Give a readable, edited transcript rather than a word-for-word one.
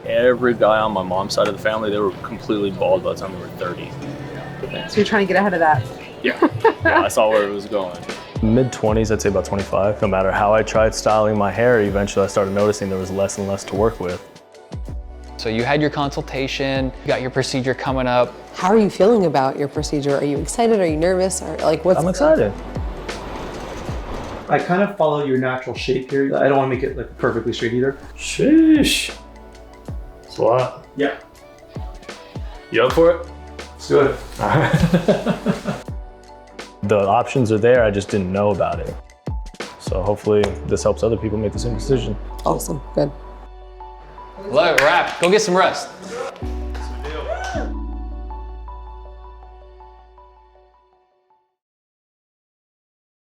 every guy on my mom's side of the family, they were completely bald by the time they were 30. So you're trying to get ahead of that. Yeah, I saw where it was going. Mid-20s, I'd say about 25. No matter how I tried styling my hair, eventually I started noticing there was less and less to work with. So you had your consultation, you got your procedure coming up. How are you feeling about your procedure? Are you excited? Are you nervous? Or like what's... I'm excited. I kind of follow your natural shape here. I don't want to make it like perfectly straight either. Sheesh. It's a lot. Yeah. You up for it? Let's do it. The options are there, I just didn't know about it. So hopefully this helps other people make the same decision. Awesome, good. Let it wrap, go get some rest.